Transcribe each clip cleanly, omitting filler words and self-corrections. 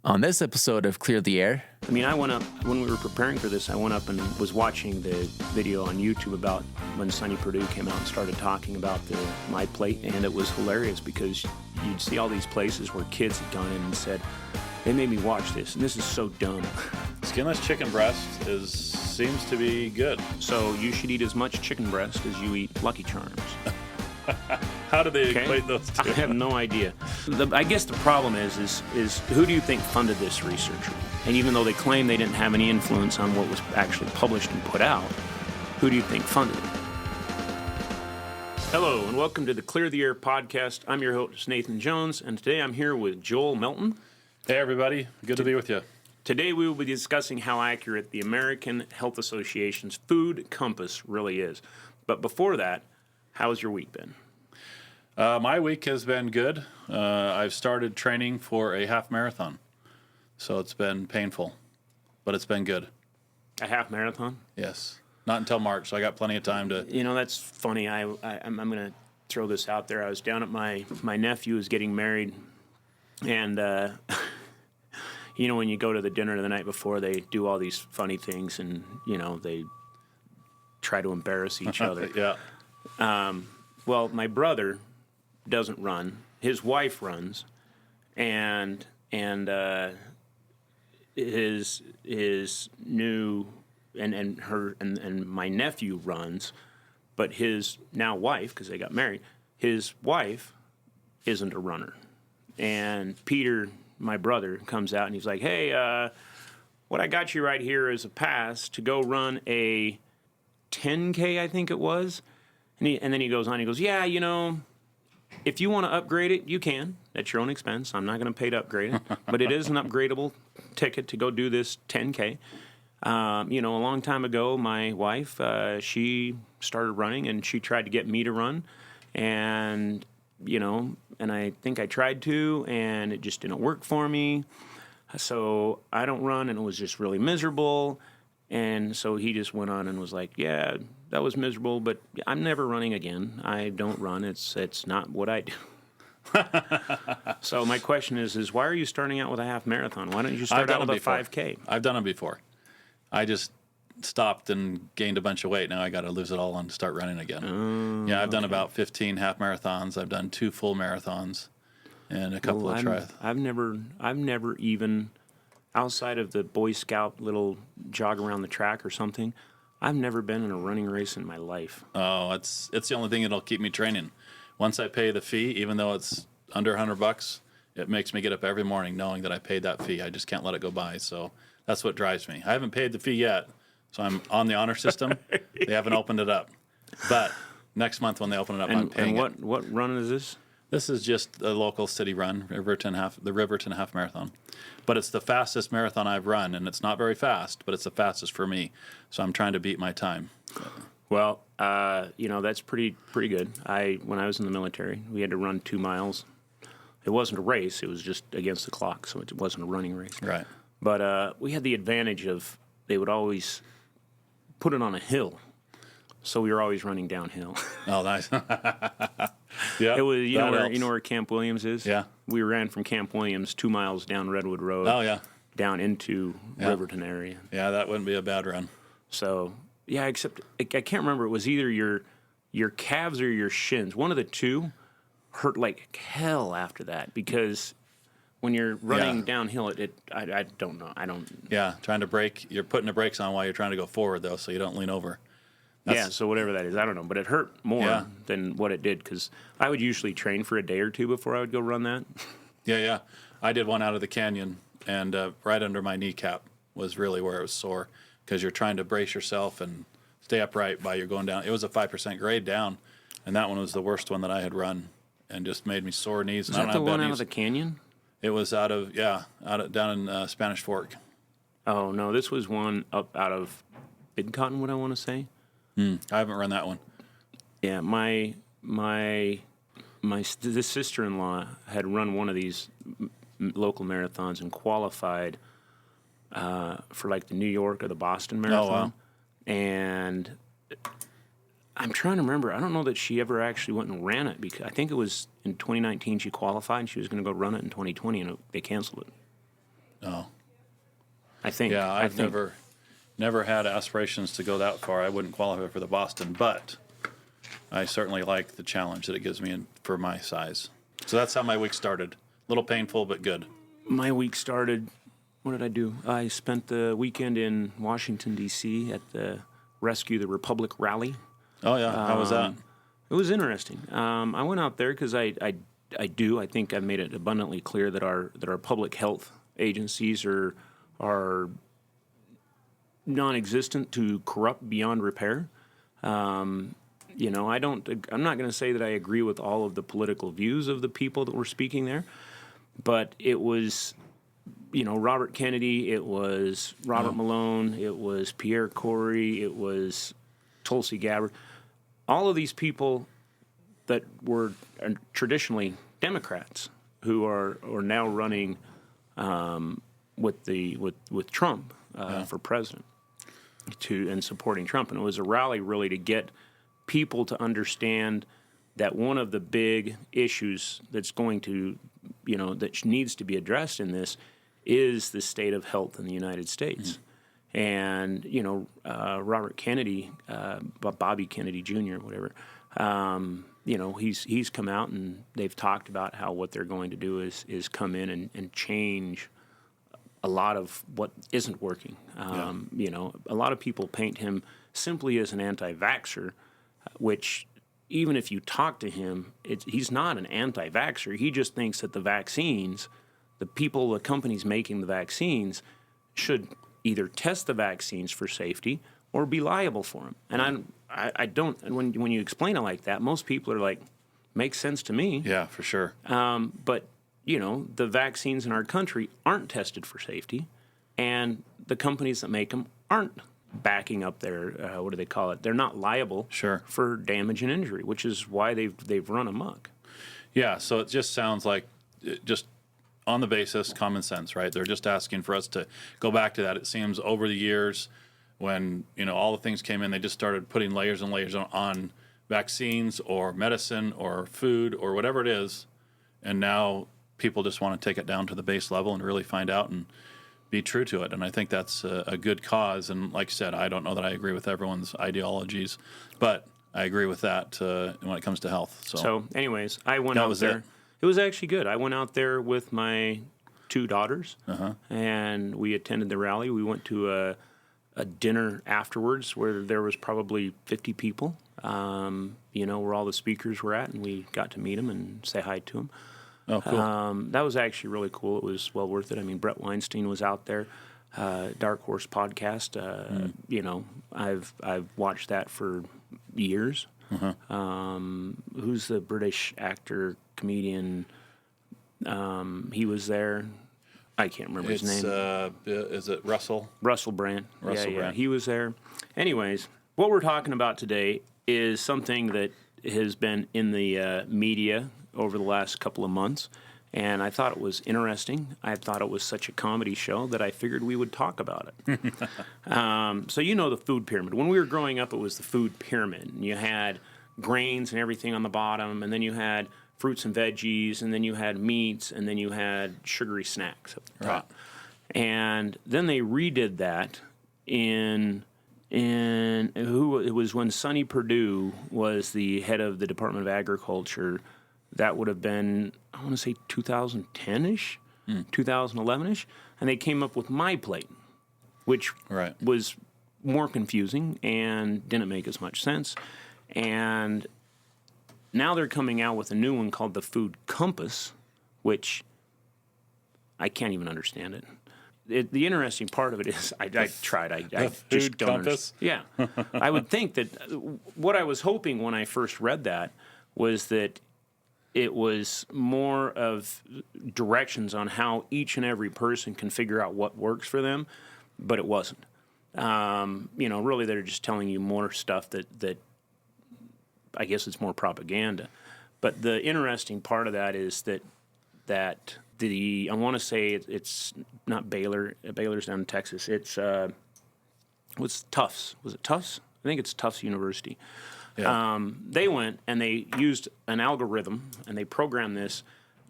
On this episode of Clear the Air, I mean, I went up, when we were preparing for this, I went up and was watching the video on YouTube about when Sonny Perdue came out and started talking about my plate, and it was hilarious because you'd see all these places where kids had gone in and said, they made me watch this, and this is so dumb. Skinless chicken breast seems to be good. So you should eat as much chicken breast as you eat Lucky Charms. How do they equate those two? I have no idea. I guess the problem is who do you think funded this research? And even though they claim they didn't have any influence on what was actually published and put out, who do you think funded it? Hello, and welcome to the Clear the Air podcast. I'm your host, Nathan Jones, and today I'm here with Joel Melton. Hey, everybody. Good to be with you. Today we will be discussing how accurate the American Health Association's food compass really is. But before that, how's your week been? My week has been good. I've started training for a half marathon, so it's been painful, but it's been good. A half marathon? Yes. Not until March, so I got plenty of time to... You know, that's funny. I'm going to throw this out there. I was down at my nephew is getting married, and, you know, when you go to the dinner the night before, they do all these funny things, and, you know, they try to embarrass each other. Yeah. Well, my brother doesn't run. His wife runs, and his new and my nephew runs, but his now wife, because they got married, his wife isn't a runner. And Peter, my brother, comes out and he's like, "Hey, what I got you right here is a pass to go run a 10K, I think it was." And then he goes on, he goes, "Yeah, you know, if you want to upgrade it, you can. At your own expense. I'm not going to pay to upgrade it. But it is an upgradable ticket to go do this 10K. You know, a long time ago, my wife, she started running, and she tried to get me to run. And, you know, and I think I tried to, and it just didn't work for me. So I don't run, and it was just really miserable. And so he just went on and was like, "Yeah, that was miserable, but I'm never running again. I don't run. It's not what I do." So my question is why are you starting out with a half marathon? Why don't you start out with a 5K? I've done it before. I just stopped and gained a bunch of weight. Now I got to lose it all and start running again. Yeah, I've done about 15 half marathons. I've done 2 full marathons and a couple of triathons. I've never even, outside of the Boy Scout little jog around the track or something, I've never been in a running race in my life. Oh, it's the only thing that'll keep me training. Once I pay the fee, even though it's under $100, it makes me get up every morning knowing that I paid that fee. I just can't let it go by. So that's what drives me. I haven't paid the fee yet, so I'm on the honor system. They haven't opened it up. But next month when they open it up, I'm paying it. And what run is this? This is just a local city run, the Riverton Half Marathon. But it's the fastest marathon I've run, and it's not very fast, but it's the fastest for me. So I'm trying to beat my time. Well, you know, that's pretty good. When I was in the military, we had to run 2 miles. It wasn't a race; it was just against the clock, so it wasn't a running race. Right. But we had the advantage of they would always put it on a hill, so we were always running downhill. Oh, nice. Yeah, it was you know where Camp Williams is. Yeah, we ran from Camp Williams 2 miles down Redwood Road. Oh yeah, down into Riverton area. Yeah, that wouldn't be a bad run. So yeah, except I can't remember. It was either your calves or your shins. One of the two hurt like hell after that because when you're running downhill, I don't know. I don't. Yeah, trying to brake. You're putting the brakes on while you're trying to go forward though, so you don't lean over. So whatever that is, I don't know. But it hurt more than what it did because I would usually train for a day or two before I would go run that. Yeah. I did one out of the canyon, and right under my kneecap was really where it was sore because you're trying to brace yourself and stay upright while you're going down. It was a 5% grade down, and that one was the worst one that I had run and just made me sore knees. Was that the one out of the canyon? It was down in Spanish Fork. Oh, no, this was one up out of Big Cottonwood, I want to say. I haven't run that one. Yeah, this sister-in-law had run one of these local marathons and qualified for like the New York or the Boston Marathon. Oh, wow. And I'm trying to remember. I don't know that she ever actually went and ran it because I think it was in 2019 she qualified and she was going to go run it in 2020 and they canceled it. I think. Yeah, I've never had aspirations to go that far. I wouldn't qualify for the Boston, but I certainly like the challenge that it gives me for my size. So that's how my week started. A little painful, but good. My week started. What did I do? I spent the weekend in Washington, D.C. at the Rescue the Republic rally. Oh, yeah. How was that? It was interesting. I went out there because I think I've made it abundantly clear that our public health agencies are non-existent to corrupt beyond repair. I'm not going to say that I agree with all of the political views of the people that were speaking there, but it was, Robert Kennedy, it was Robert Malone, it was Pierre Corey, it was Tulsi Gabbard. All of these people that were traditionally Democrats who are now running with Trump for president and supporting Trump. And it was a rally really to get people to understand that one of the big issues that's going to, that needs to be addressed in this is the state of health in the United States. And, Robert Kennedy, Bobby Kennedy Jr., whatever, he's come out and they've talked about how what they're going to do is come in and change a lot of what isn't working. A lot of people paint him simply as an anti-vaxxer, which even if you talk to him, he's not an anti-vaxxer. He just thinks that the vaccines, the companies making the vaccines should either test the vaccines for safety or be liable for them. And I don't, when you explain it like that, most people are like, makes sense to me. Yeah, for sure. But the vaccines in our country aren't tested for safety, and the companies that make them aren't backing up their, what do they call it? They're not liable for damage and injury, which is why they've run amok. Yeah, so it just sounds like just on the basis, common sense, right? They're just asking for us to go back to that. It seems over the years when, all the things came in, they just started putting layers and layers on vaccines or medicine or food or whatever it is, and now people just want to take it down to the base level and really find out and be true to it. And I think that's a good cause. And like I said, I don't know that I agree with everyone's ideologies, but I agree with that when it comes to health. So anyways, I went out there. It was actually good. I went out there with my two daughters, and we attended the rally. We went to a dinner afterwards where there was probably 50 people, where all the speakers were at, and we got to meet them and say hi to them. Oh, cool. That was actually really cool. It was well worth it. I mean, Brett Weinstein was out there, Dark Horse podcast. I've watched that for years. Who's the British actor, comedian? He was there. I can't remember his name. Is it Russell? Russell Brand. Russell Brand. He was there. Anyways, what we're talking about today is something that has been in the media over the last couple of months, and I thought it was interesting. I thought it was such a comedy show that I figured we would talk about it. So the food pyramid. When we were growing up, it was the food pyramid. And you had grains and everything on the bottom, and then you had fruits and veggies, and then you had meats, and then you had sugary snacks at the top. And then they redid that it was when Sonny Perdue was the head of the Department of Agriculture. That would have been, I want to say 2010-ish, 2011-ish, and they came up with My Plate, which was more confusing and didn't make as much sense. And now they're coming out with a new one called the Food Compass, which I can't even understand it. The interesting part of it is I tried. I just don't understand. Yeah. I would think that what I was hoping when I first read that was that it was more of directions on how each and every person can figure out what works for them, but it wasn't. Really they're just telling you more stuff that I guess it's more propaganda. But the interesting part of that is that I want to say it's not Baylor. Baylor's down in Texas. It's what's Tufts? Was it Tufts? I think it's Tufts University. Yeah. They went and they used an algorithm and they programmed this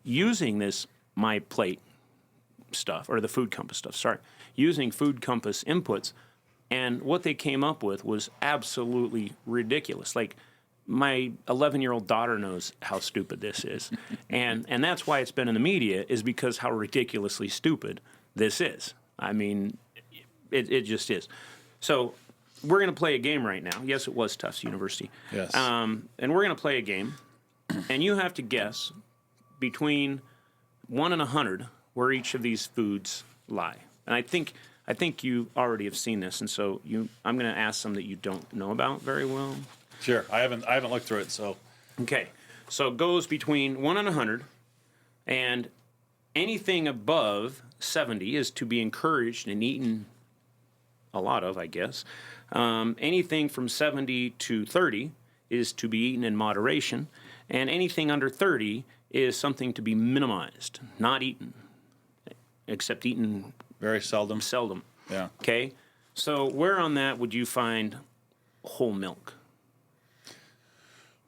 using this My Plate stuff, or the Food Compass stuff, sorry, using Food Compass inputs, and what they came up with was absolutely ridiculous. Like, my 11-year-old daughter knows how stupid this is, and that's why it's been in the media, is because how ridiculously stupid this is. I mean, it just is. So we're going to play a game right now. Yes, it was Tufts University. Yes. And we're going to play a game, and you have to guess between 1 and 100 where each of these foods lie. And I think you already have seen this, and so I'm going to ask some that you don't know about very well. Sure. I haven't looked through it, so. Okay. So it goes between 1 and 100, and anything above 70 is to be encouraged and eaten a lot of, I guess. Anything from 70 to 30 is to be eaten in moderation, and anything under 30 is something to be minimized, not eaten, except eaten Very seldom. seldom. Yeah. Okay? So where on that would you find whole milk?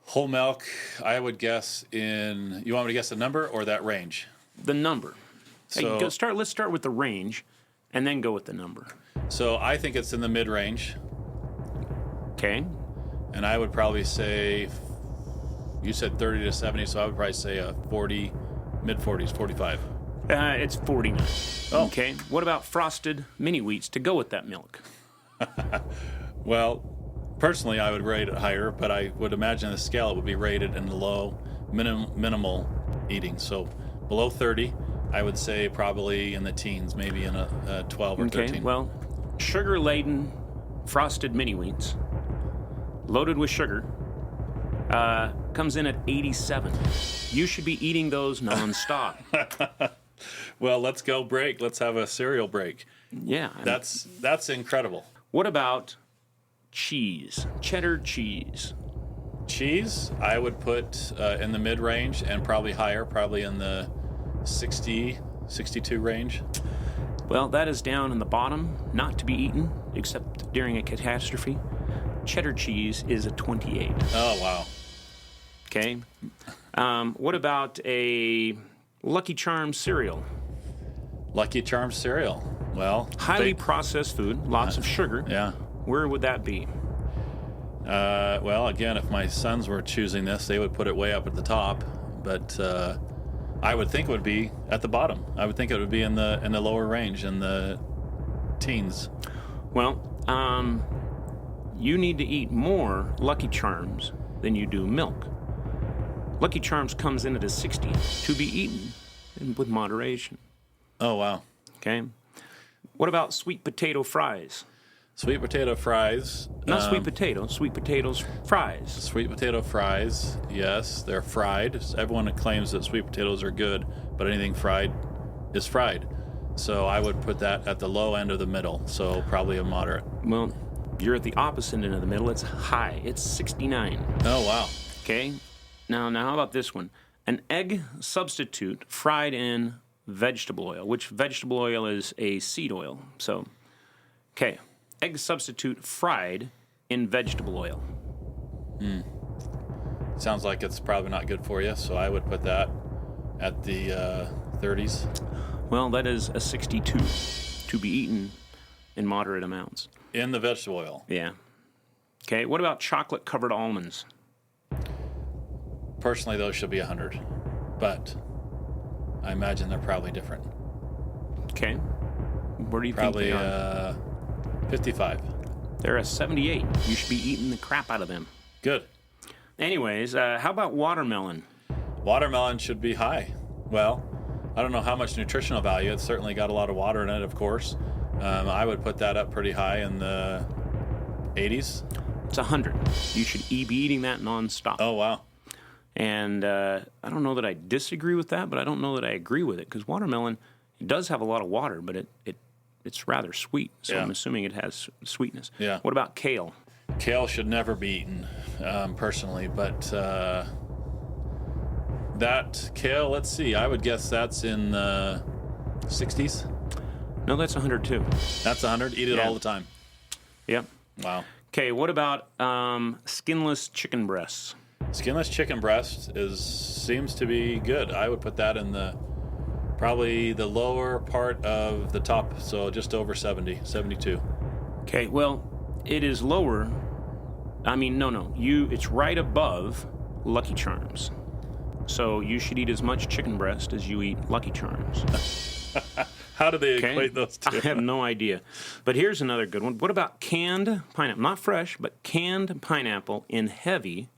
Whole milk, I would guess in, you want me to guess the number or that range? The number. So- Let's start with the range, and then go with the number. So I think it's in the mid-range, Okay? and I would probably say, you said 30 to 70, so I would probably say a 40, mid-40s, 45. It's 49. Oh. Okay. What about frosted mini wheats to go with that milk? Well, personally, I would rate it higher, but I would imagine the scale it would be rated in the low, minimal eating. So below 30, I would say probably in the teens, maybe in a 12 or 13. Okay. Well, sugar-laden frosted mini wheats, loaded with sugar, comes in at 87. You should be eating those nonstop. Well, let's go break. Let's have a cereal break. Yeah. That's incredible. What about cheese? Cheddar cheese. Cheese, I would put in the mid-range and probably higher, probably in the 60, 62 range. Well, that is down in the bottom, not to be eaten except during a catastrophe. Cheddar cheese is a 28. Oh, wow. Okay. What about a Lucky Charms cereal? Lucky Charms cereal. Well, Highly processed food, lots of sugar. yeah. Where would that be? Well, again, if my sons were choosing this, they would put it way up at the top, but I would think it would be at the bottom. I would think it would be in the lower range, in the teens. Well, you need to eat more Lucky Charms than you do milk. Lucky Charms comes in at a 60, to be eaten with moderation. Oh, wow. Okay. What about sweet potato fries? Sweet potato fries. Not sweet potatoes, fries. Sweet potato fries, yes, they're fried. Everyone claims that sweet potatoes are good, but anything fried is fried. So I would put that at the low end of the middle, so probably a moderate. Well, you're at the opposite end of the middle. It's high. It's 69. Oh, wow. Okay. Now how about this one? An egg substitute fried in vegetable oil, which vegetable oil is a seed oil. So, okay. Egg substitute fried in vegetable oil. Sounds like it's probably not good for you, so I would put that at the 30s. Well, that is a 62, to be eaten in moderate amounts. In the vegetable oil. Yeah. Okay, what about chocolate-covered almonds? Personally, those should be 100, but I imagine they're probably different. Okay. Where do you Probably think they are? 55. They're a 78. You should be eating the crap out of them. Good. Anyways, how about watermelon? Watermelon should be high. Well, I don't know how much nutritional value. It's certainly got a lot of water in it, of course. I would put that up pretty high in the 80s. It's 100. You should be eating that nonstop. Oh, wow. And I don't know that I disagree with that, but I don't know that I agree with it, because watermelon, it does have a lot of water, but it's rather sweet. So Yeah. I'm assuming it has sweetness. Yeah. What about kale? Kale should never be eaten, personally, but that kale, let's see, I would guess that's in the 60s. No, that's 102. That's 100. Eat it Yeah. all the time. Yep. Wow. Okay, what about skinless chicken breasts? Skinless chicken breast seems to be good. I would put that in the Probably the lower part of the top, so just over 70, 72. Okay, well, it is lower. I mean, no. It's right above Lucky Charms. So you should eat as much chicken breast as you eat Lucky Charms. How do they Okay? equate those two? I have no idea. But here's another good one. What about canned pineapple? Not fresh, but canned pineapple in heavy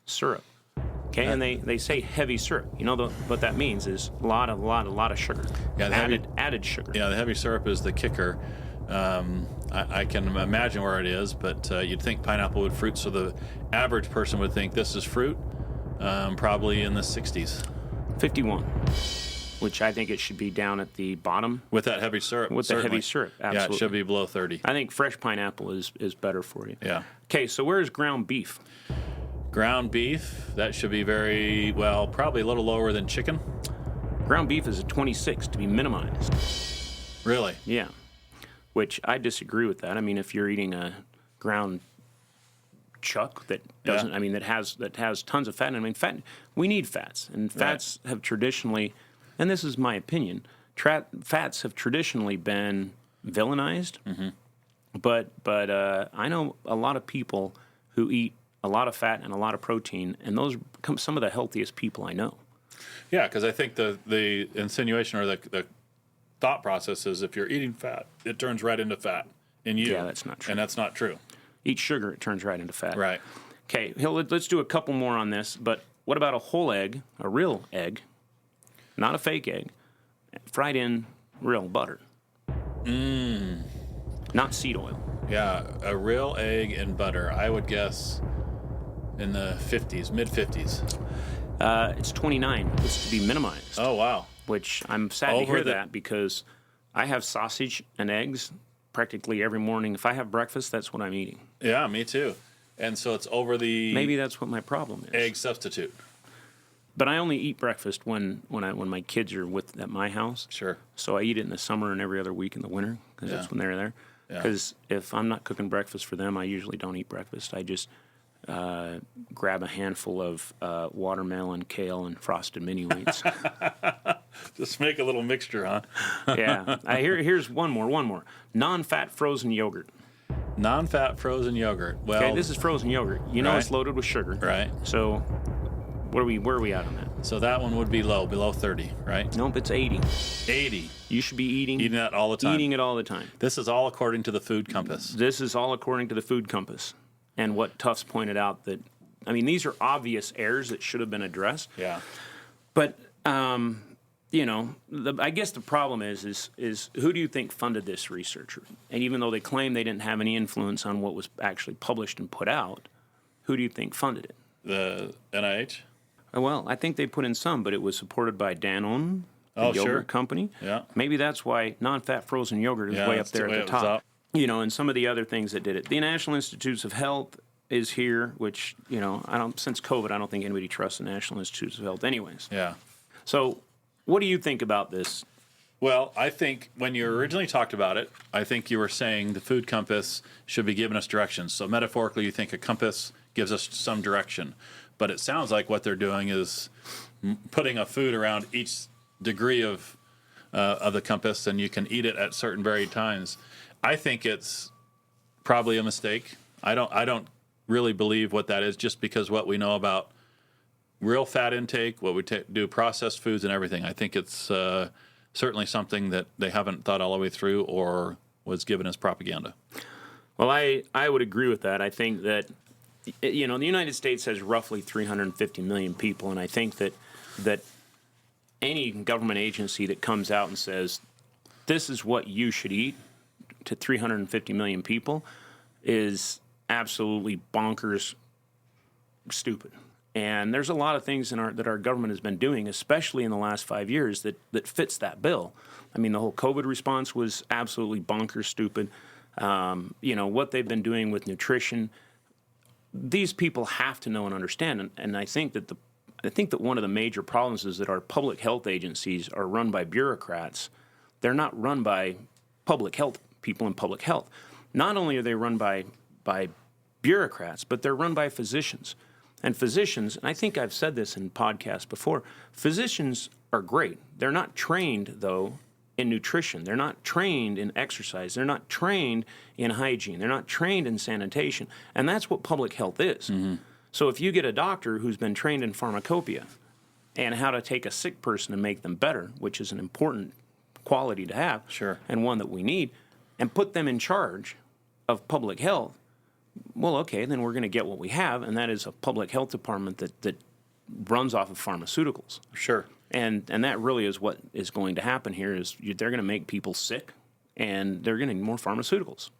syrup. Okay, and they say heavy syrup. You know what that means is a lot of sugar. Yeah, the added sugar. Yeah, the heavy syrup is the kicker. I can imagine where it is, but you'd think pineapple would fruit, so the average person would think this is fruit, probably in the 60s. 51, which I think it should be down at the bottom. With that heavy syrup. With the certainly. heavy syrup, absolutely. Yeah, it should be below 30. I think fresh pineapple is better for you. Yeah. Okay, so where's ground beef? Ground beef, that should be probably a little lower than chicken. Ground beef is a 26 to be minimized. Really? Yeah, which I disagree with that. I mean, if you're eating a ground chuck that doesn't, Yeah. I mean, that has tons of fat. I mean, we need fats, and fats have traditionally, and this is my opinion, fats have traditionally been villainized. Mm-hmm. But I know a lot of people who eat a lot of fat and a lot of protein, and those become some of the healthiest people I know. Yeah, because I think the insinuation or the thought process is if you're eating fat, it turns right into fat in you. Yeah, that's not true. And that's not true. Eat sugar, it turns right into fat. Right. Okay, let's do a couple more on this. But what about a whole egg, a real egg, not a fake egg, fried in real butter? Not seed oil. Yeah, a real egg and butter, I would guess in the 50s, mid-50s. It's 29. It's to be minimized. Oh, wow. Which I'm sad to hear that because I have sausage and eggs practically every morning. If I have breakfast, that's what I'm eating. Yeah, me too. And so it's over the Maybe that's what my problem is. egg substitute. But I only eat breakfast when my kids are at my house. Sure. So I eat it in the summer and every other week in the winter because that's when they're there. Because if I'm not cooking breakfast for them, I usually don't eat breakfast. I just grab a handful of watermelon, kale, and frosted mini wheats. Just make a little mixture, huh? Yeah. Here's one more. Non-fat frozen yogurt. Non-fat frozen yogurt. Well, Okay, this is frozen yogurt. You know it's loaded with sugar. Right. So where are we at on that? So that one would be below 30, right? Nope, it's 80. 80. You should be eating That all the time. Eating it all the time. This is all according to the Food Compass. This is all according to the Food Compass. And what Tufts pointed out that, I mean, these are obvious errors that should have been addressed. Yeah. But, I guess the problem is who do you think funded this research? And even though they claim they didn't have any influence on what was actually published and put out, who do you think funded it? The NIH? Well, I think they put in some, but it was supported by Danone, the yogurt company. Yeah. Maybe that's why non-fat frozen yogurt is way up there at the top. And some of the other things that did it. The National Institutes of Health is here, which, since COVID, I don't think anybody trusts the National Institutes of Health anyways. Yeah. So what do you think about this? Well, I think when you originally talked about it, I think you were saying the Food Compass should be giving us directions. So metaphorically, you think a compass gives us some direction. But it sounds like what they're doing is putting a food around each degree of the compass, and you can eat it at certain varied times. I think it's probably a mistake. I don't really believe what that is, just because what we know about real fat intake, what we do processed foods and everything. I think it's certainly something that they haven't thought all the way through or was given as propaganda. Well, I would agree with that. I think that, the United States has roughly 350 million people, and I think that any government agency that comes out and says, this is what you should eat to 350 million people is absolutely bonkers stupid. And there's a lot of things that our government has been doing, especially in the last 5 years, that fits that bill. I mean, the whole COVID response was absolutely bonkers stupid. What they've been doing with nutrition, these people have to know and understand. And I think that one of the major problems is that our public health agencies are run by bureaucrats. They're not run by public health people in public health. Not only are they run by bureaucrats, but they're run by physicians. And physicians, and I think I've said this in podcasts before, physicians are great. They're not trained, though, in nutrition. They're not trained in exercise. They're not trained in hygiene. They're not trained in sanitation. And that's what public health is. So if you get a doctor who's been trained in pharmacopoeia and how to take a sick person and make them better, which is an important quality to have, Sure. and one that we need, and put them in charge of public health, well, okay, then we're going to get what we have, and that is a public health department that runs off of pharmaceuticals. Sure. And that really is what is going to happen here is they're going to make people sick, and they're going to need more pharmaceuticals.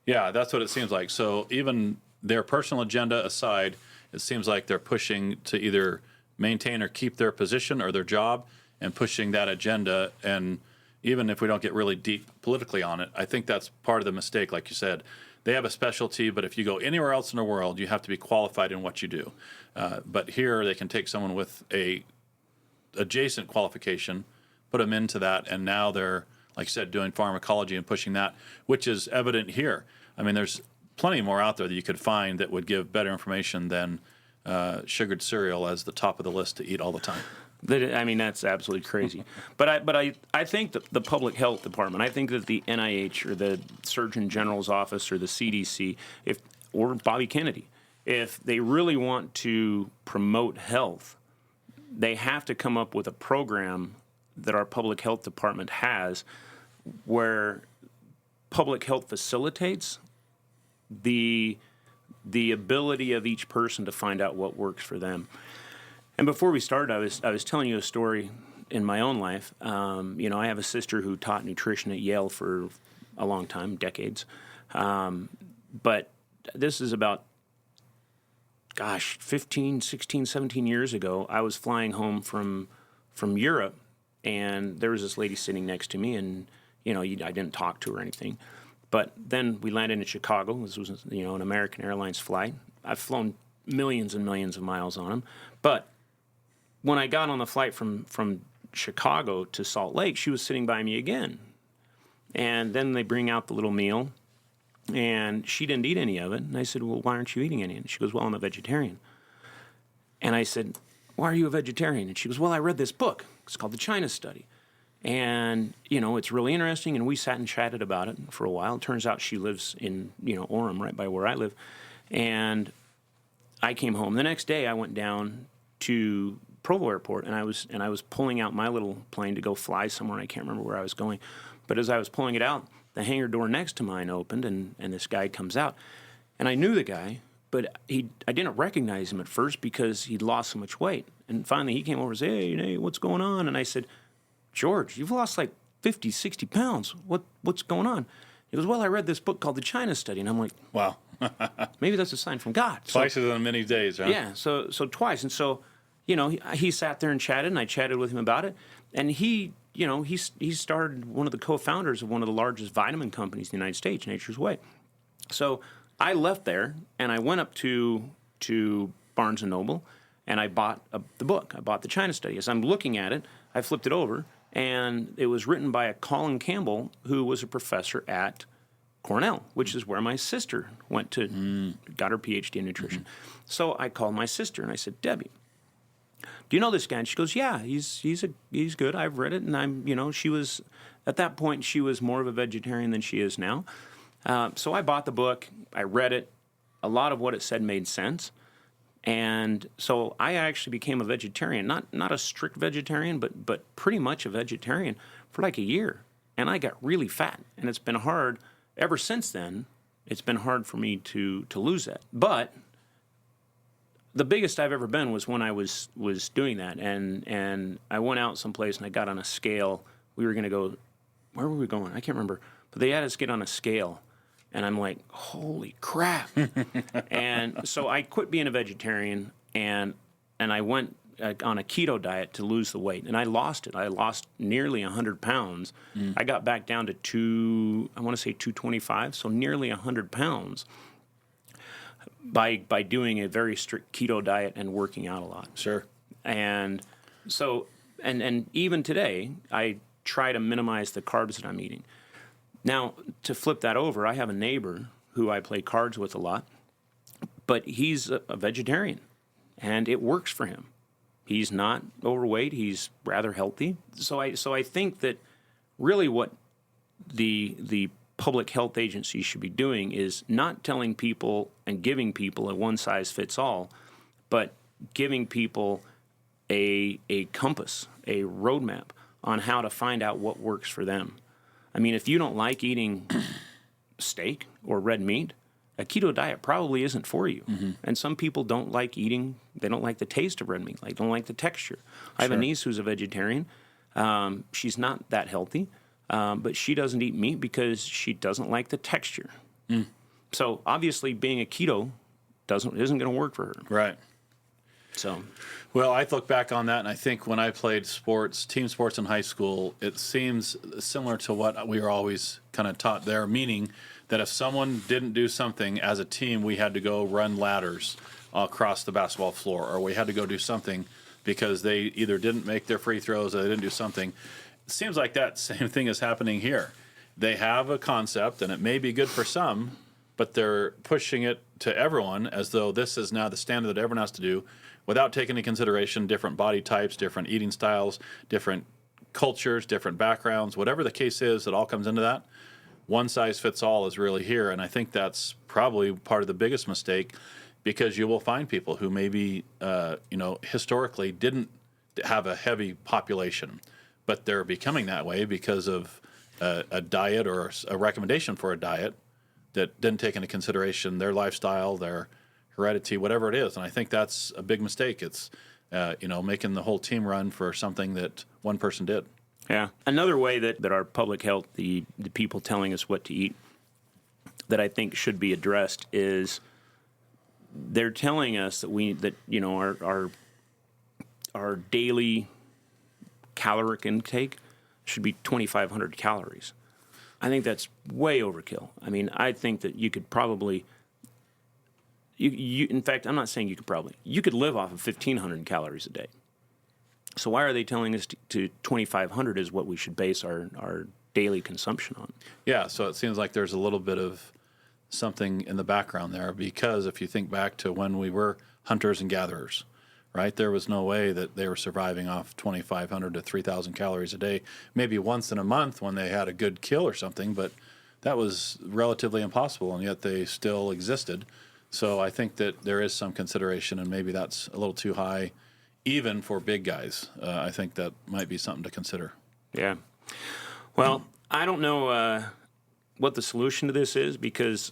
Yeah, that's what it seems like. So even their personal agenda aside, it seems like they're pushing to either maintain or keep their position or their job and pushing that agenda. And even if we don't get really deep politically on it, I think that's part of the mistake, like you said. They have a specialty, but if you go anywhere else in the world, you have to be qualified in what you do. But here they can take someone with a adjacent qualification, put them into that, and now they're, like you said, doing pharmacology and pushing that, which is evident here. I mean, there's plenty more out there that you could find that would give better information than sugared cereal as the top of the list to eat all the time. I mean, that's absolutely crazy. But I think that the public health department, I think that the NIH or the Surgeon General's office or the CDC, or Bobby Kennedy, if they really want to promote health, they have to come up with a program that our public health department has where public health facilitates the ability of each person to find out what works for them. And before we started, I was telling you a story in my own life. I have a sister who taught nutrition at Yale for a long time, decades. But this is about, 15, 16, 17 years ago. I was flying home from Europe, and there was this lady sitting next to me, and I didn't talk to her or anything. But then we landed in Chicago. This was an American Airlines flight. I've flown millions and millions of miles on them, but when I got on the flight from Chicago to Salt Lake, she was sitting by me again. And then they bring out the little meal, and she didn't eat any of it. And I said, well, why aren't you eating any? And she goes, well, I'm a vegetarian. And I said, why are you a vegetarian? And she goes, well, I read this book. It's called The China Study. And, it's really interesting. And we sat and chatted about it for a while. It turns out she lives in, Orem, right by where I live. And I came home. The next day, I went down to Provo Airport, and I was pulling out my little plane to go fly somewhere. I can't remember where I was going, but as I was pulling it out, the hangar door next to mine opened, and this guy comes out, and I knew the guy, but I didn't recognize him at first because he'd lost so much weight. And finally, he came over and said, "Hey, what's going on?" And I said, "George, you've lost like 50, 60 pounds. What's going on?" He goes, "Well, I read this book called The China Study," and I'm like, Wow, maybe that's a sign from God. twice in many days, huh? Yeah, so twice, and so. He sat there and chatted, and I chatted with him about it. And he started one of the co-founders of one of the largest vitamin companies in the United States, Nature's Way. So I left there, and I went up to Barnes & Noble, and I bought the book. I bought The China Study. As I'm looking at it, I flipped it over, and it was written by a Colin Campbell, who was a professor at Cornell, which is where my sister went to, got her PhD in nutrition. Mm-hmm. So I called my sister, and I said, Debbie, do you know this guy? And she goes, yeah, he's good. I've read it. And she was, at that point, she was more of a vegetarian than she is now. So I bought the book. I read it. A lot of what it said made sense. And so I actually became a vegetarian, not a strict vegetarian, but pretty much a vegetarian for like a year. And I got really fat. And it's been hard ever since then. It's been hard for me to lose that. But the biggest I've ever been was when I was doing that, and I went out someplace and I got on a scale. We were going to go, where were we going? I can't remember, but they had us get on a scale, and I'm like, holy crap! And so I quit being a vegetarian, and I went on a keto diet to lose the weight, and I lost it. I lost nearly 100 pounds. I got back down to I want to say 225, so nearly 100 pounds. By doing a very strict keto diet and working out a lot. Sure. And so, and even today, I try to minimize the carbs that I'm eating. Now, to flip that over, I have a neighbor who I play cards with a lot, but he's a vegetarian, and it works for him. He's not overweight. He's rather healthy. So I think that really what the public health agency should be doing is not telling people and giving people a one-size-fits-all, but giving people a compass, a roadmap on how to find out what works for them. I mean, if you don't like eating steak or red meat, a keto diet probably isn't for you. Mm-hmm. And some people don't like eating, they don't like the taste of red meat, like don't like the texture. I have a niece who's a vegetarian. She's not that healthy, but she doesn't eat meat because she doesn't like the texture. Mm. So obviously being a keto isn't going to work for her. Right. So, well, I look back on that, and I think when I played sports, team sports in high school, it seems similar to what we were always kind of taught there, meaning that if someone didn't do something as a team, we had to go run ladders across the basketball floor, or we had to go do something because they either didn't make their free throws or they didn't do something. It seems like that same thing is happening here. They have a concept, and it may be good for some, but they're pushing it to everyone as though this is now the standard that everyone has to do, without taking into consideration different body types, different eating styles, different cultures, different backgrounds, whatever the case is, it all comes into that. One size fits all is really here, and I think that's probably part of the biggest mistake, because you will find people who maybe, historically didn't have a heavy population, but they're becoming that way because of a diet or a recommendation for a diet that didn't take into consideration their lifestyle, their heredity, whatever it is. And I think that's a big mistake. It's, making the whole team run for something that one person did. Yeah. Another way that our public health, the people telling us what to eat, that I think should be addressed is they're telling us that our daily caloric intake should be 2,500 calories. I think that's way overkill. I mean, I think that you could probably in fact, I'm not saying you could live off of 1,500 calories a day. So why are they telling us to 2,500 is what we should base our daily consumption on? Yeah, so it seems like there's a little bit of something in the background there, because if you think back to when we were hunters and gatherers, right, there was no way that they were surviving off 2,500 to 3,000 calories a day, maybe once in a month when they had a good kill or something, but that was relatively impossible, and yet they still existed. So I think that there is some consideration, and maybe that's a little too high, even for big guys. I think that might be something to consider. Yeah. Well, I don't know what the solution to this is, because,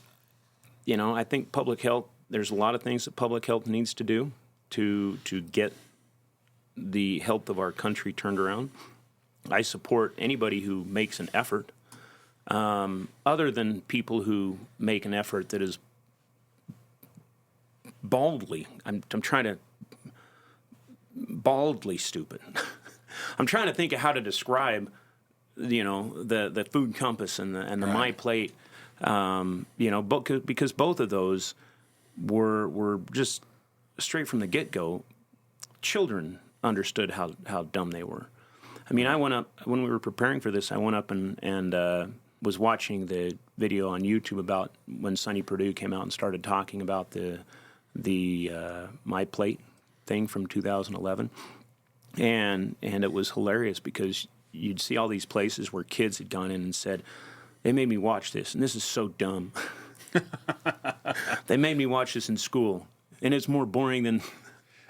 I think public health, there's a lot of things that public health needs to do to get the health of our country turned around. I support anybody who makes an effort, other than people who make an effort that is baldly stupid. I'm trying to think of how to describe, the food compass and the My Plate, because both of those were just straight from the get-go. Children understood how dumb they were. I mean, I went up when we were preparing for this. I went up and was watching the video on YouTube about when Sonny Perdue came out and started talking about the My Plate thing from 2011, and it was hilarious because you'd see all these places where kids had gone in and said, "They made me watch this, and this is so dumb." They made me watch this in school, and it's more boring than.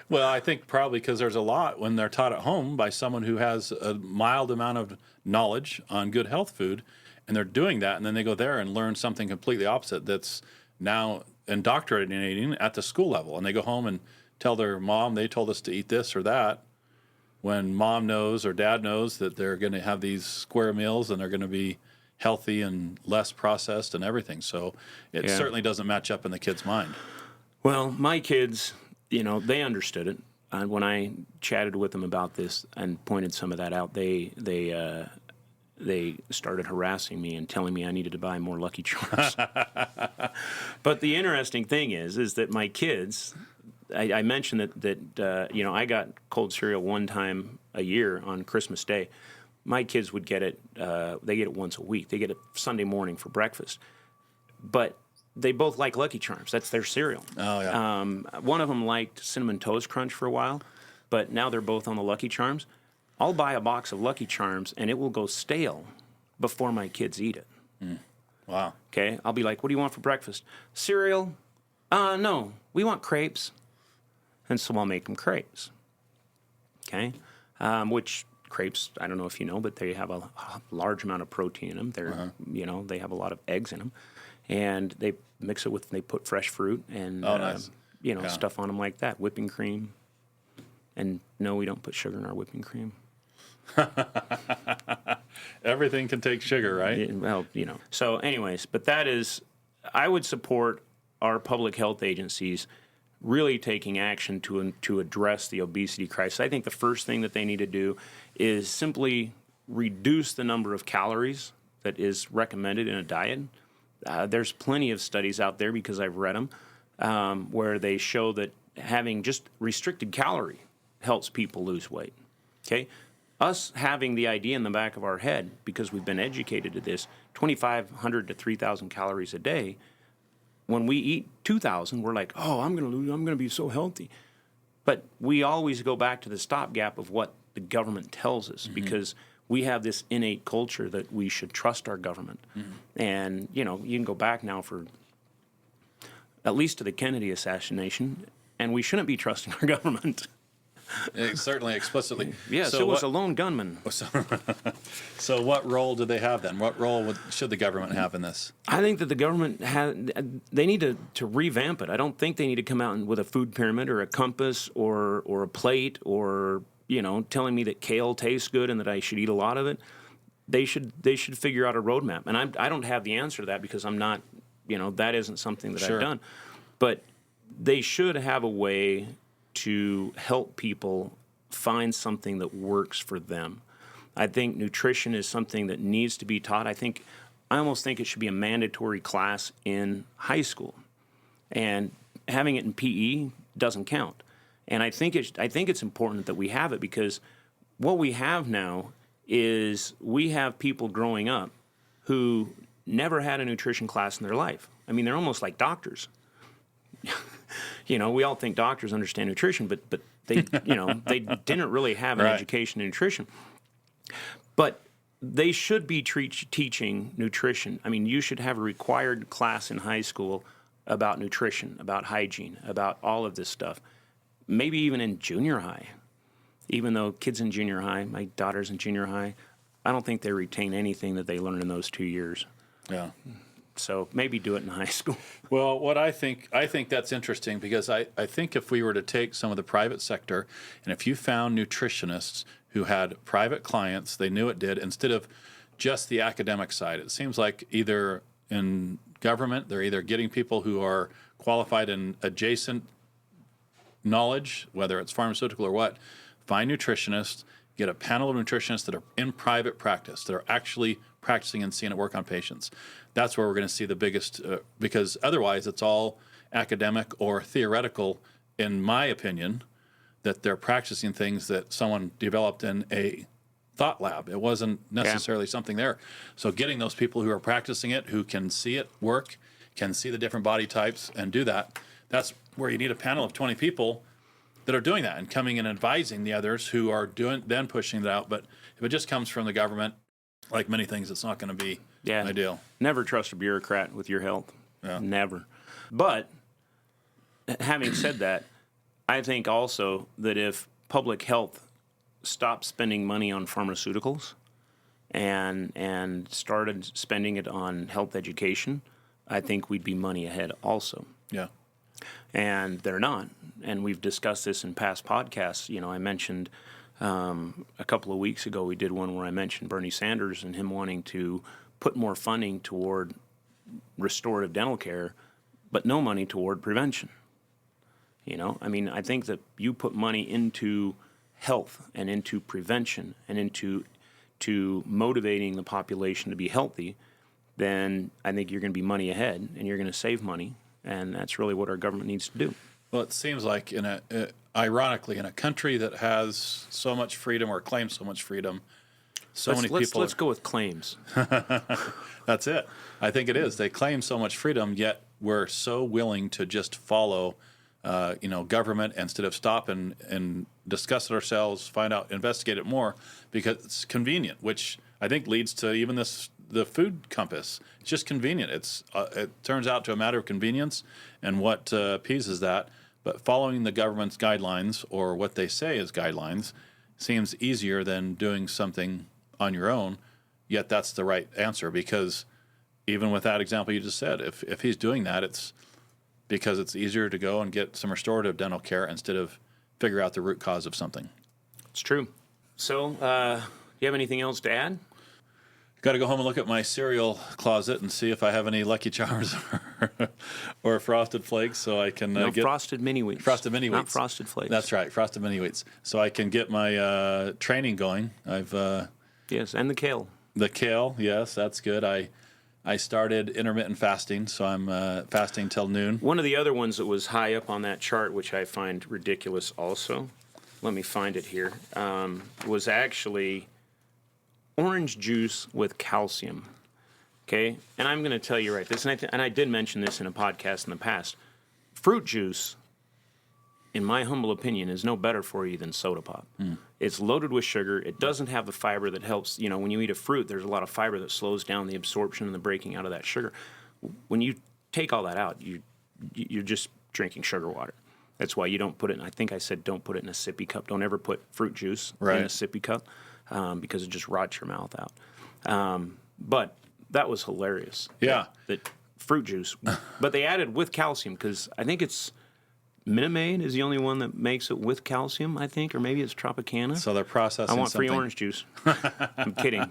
Well, I think probably because there's a lot when they're taught at home by someone who has a mild amount of knowledge on good health food, and they're doing that, and then they go there and learn something completely opposite that's now indoctrinating at the school level, and they go home and tell their mom they told us to eat this or that, when mom knows or dad knows that they're going to have these square meals and they're going to be healthy and less processed and everything. So it certainly doesn't match up in the kid's mind. Well, my kids, they understood it. And when I chatted with them about this and pointed some of that out, they started harassing me and telling me I needed to buy more Lucky Charms. But the interesting thing is that my kids, I mentioned that I got cold cereal one time a year on Christmas Day. My kids would get it, they get it once a week. They get it Sunday morning for breakfast. But they both like Lucky Charms. That's their cereal. Oh, yeah. One of them liked Cinnamon Toast Crunch for a while. but now they're both on the Lucky Charms. I'll buy a box of Lucky Charms, and it will go stale before my kids eat it. Wow. Okay? I'll be like, what do you want for breakfast? Cereal? No, we want crepes. And so I'll make them crepes. Okay? Which crepes, I don't know if you know, but they have a large amount of protein in them. They're, they have a lot of eggs in them. And they mix it with, they put fresh fruit and, nice. Stuff on them like that. Whipping cream. And no, we don't put sugar in our whipping cream. Everything can take sugar, right? Well, So anyways, but I would support our public health agencies really taking action to address the obesity crisis. I think the first thing that they need to do is simply reduce the number of calories that is recommended in a diet. There's plenty of studies out there, because I've read them, where they show that having just restricted calorie helps people lose weight. Okay? Us having the idea in the back of our head, because we've been educated to this, 2,500 to 3,000 calories a day, when we eat 2,000, we're like, oh, I'm going to be so healthy. But we always go back to the stopgap of what the government tells us, because we have this innate culture that we should trust our government. And, you can go back now for at least to the Kennedy assassination, and we shouldn't be trusting our government. Certainly, explicitly. Yes, so it was a lone gunman. So what role do they have then? What role should the government have in this? I think that the government they need to revamp it. I don't think they need to come out with a food pyramid or a compass or a plate or, telling me that kale tastes good and that I should eat a lot of it. They should figure out a roadmap. And I don't have the answer to that, because I'm not, that isn't something that I've done. But they should have a way to help people find something that works for them. I think nutrition is something that needs to be taught. I almost think it should be a mandatory class in high school, and having it in PE doesn't count. And I think it's important that we have it, because what we have now is we have people growing up who never had a nutrition class in their life. I mean, they're almost like doctors. We all think doctors understand nutrition, but they, they didn't really have an education in nutrition. But they should be teaching nutrition. I mean, you should have a required class in high school about nutrition, about hygiene, about all of this stuff. Maybe even in junior high. Even though kids in junior high, my daughter's in junior high, I don't think they retain anything that they learned in those 2 years. Yeah. So maybe do it in high school. Well, what I think that's interesting, because I think if we were to take some of the private sector, and if you found nutritionists who had private clients, they knew it did, instead of just the academic side. It seems like either in government, they're either getting people who are qualified in adjacent knowledge, whether it's pharmaceutical or what, find nutritionists, get a panel of nutritionists that are in private practice, that are actually practicing and seeing it work on patients. That's where we're going to see the biggest, because otherwise it's all academic or theoretical, in my opinion, that they're practicing things that someone developed in a thought lab. It wasn't necessarily something there. So getting those people who are practicing it, who can see it work, can see the different body types and do that, that's where you need a panel of 20 people that are doing that and coming and advising the others who are then pushing it out. But if it just comes from the government, like many things, it's not going to be ideal. Never trust a bureaucrat with your health. Yeah. Never. But having said that, I think also that if public health stopped spending money on pharmaceuticals and started spending it on health education, I think we'd be money ahead also. Yeah. And they're not. And we've discussed this in past podcasts. I mentioned a couple of weeks ago, we did one where I mentioned Bernie Sanders and him wanting to put more funding toward restorative dental care, but no money toward prevention. I think that you put money into health and into prevention and into motivating the population to be healthy, then I think you're going to be money ahead and you're going to save money. And that's really what our government needs to do. Well, it seems like ironically, in a country that has so much freedom or claims so much freedom, many people. Let's go with claims. That's it. I think it is. They claim so much freedom, yet we're so willing to just follow, government instead of stop and discuss it ourselves, find out, investigate it more, because it's convenient, which I think leads to even the food compass. It's just convenient. It turns out to a matter of convenience and what appeases that. But following the government's guidelines, or what they say is guidelines, seems easier than doing something on your own. Yet that's the right answer, because even with that example you just said, if he's doing that, it's because it's easier to go and get some restorative dental care instead of figure out the root cause of something. It's true. So, do you have anything else to add? Got to go home and look at my cereal closet and see if I have any Lucky Charms or Frosted Flakes, so I can get Frosted Mini Wheats. Frosted Mini Wheats. Not Frosted Flakes. That's right, Frosted Mini Wheats. So I can get my training going. Yes, and the kale. The kale, yes, that's good. I started intermittent fasting, so I'm fasting till noon. One of the other ones that was high up on that chart, which I find ridiculous also, let me find it here, was actually orange juice with calcium. Okay? And I'm going to tell you right this, and I did mention this in a podcast in the past. Fruit juice, in my humble opinion, is no better for you than soda pop. It's loaded with sugar. It doesn't have the fiber that helps. You know, when you eat a fruit, there's a lot of fiber that slows down the absorption and the breaking out of that sugar. When you take all that out, you're just drinking sugar water. That's why you don't put it in, I think I said don't put it in a sippy cup. Don't ever put fruit juice in a sippy cup because it just rots your mouth out. But that was hilarious. Yeah. That fruit juice. But they added with calcium, because I think it's Minute Maid is the only one that makes it with calcium, I think, or maybe it's Tropicana. So they're processing I want something. free orange juice. I'm kidding.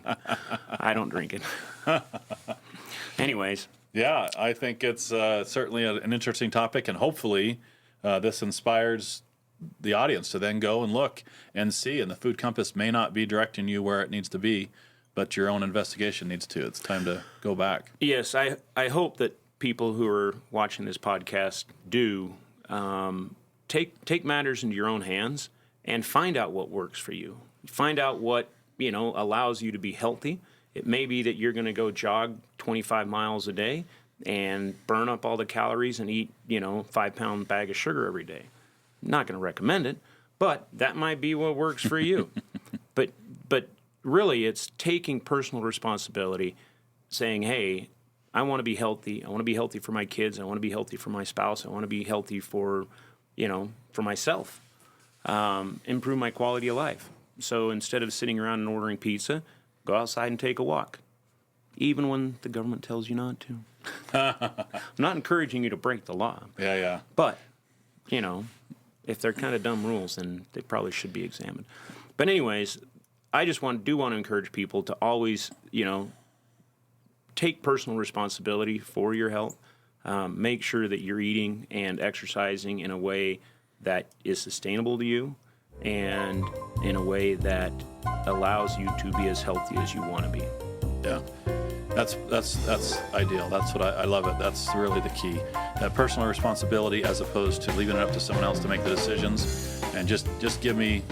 I don't drink it. Anyways. Yeah, I think it's certainly an interesting topic, and hopefully this inspires the audience to then go and look and see. And the Food Compass may not be directing you where it needs to be, but your own investigation needs to. It's time to go back. Yes, I hope that people who are watching this podcast do take matters into your own hands and find out what works for you. Find out what, allows you to be healthy. It may be that you're going to go jog 25 miles a day and burn up all the calories and eat, 5-pound bag of sugar every day. I'm not going to recommend it, but that might be what works for you. But really, it's taking personal responsibility, saying, hey, I want to be healthy. I want to be healthy for my kids. I want to be healthy for my spouse. I want to be healthy for myself. Improve my quality of life. So instead of sitting around and ordering pizza, go outside and take a walk, even when the government tells you not to. I'm not encouraging you to break the law. Yeah. But, if they're kind of dumb rules, then they probably should be examined. But anyways, I just want to encourage people to always, take personal responsibility for your health. Make sure that you're eating and exercising in a way that is sustainable to you and in a way that allows you to be as healthy as you want to be. Yeah. That's ideal. That's what I love it. That's really the key. That personal responsibility, as opposed to leaving it up to someone else to make the decisions. And just give me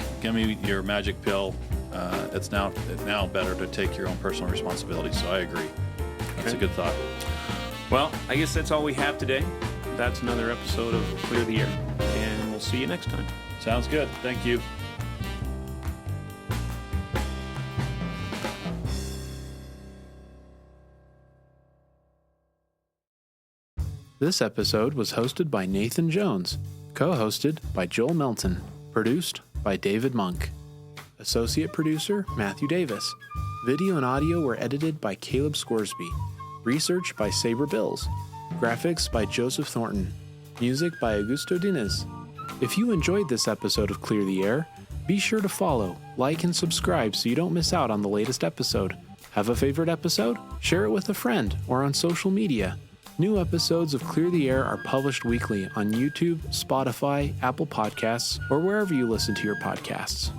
your magic pill. It's now better to take your own personal responsibility. So I agree. That's a good thought. Well, I guess that's all we have today. That's another episode of Clear the Air, and we'll see you next time. Sounds good. Thank you. This episode was hosted by Nathan Jones, co-hosted by Joel Melton, produced by David Monk. Associate producer, Matthew Davis. Video and audio were edited by Caleb Scoresby. Research by Sabre Bills. Graphics by Joseph Thornton. Music by Augusto Diniz. If you enjoyed this episode of Clear the Air, be sure to follow, like, and subscribe so you don't miss out on the latest episode. Have a favorite episode? Share it with a friend or on social media. New episodes of Clear the Air are published weekly on YouTube, Spotify, Apple Podcasts, or wherever you listen to your podcasts.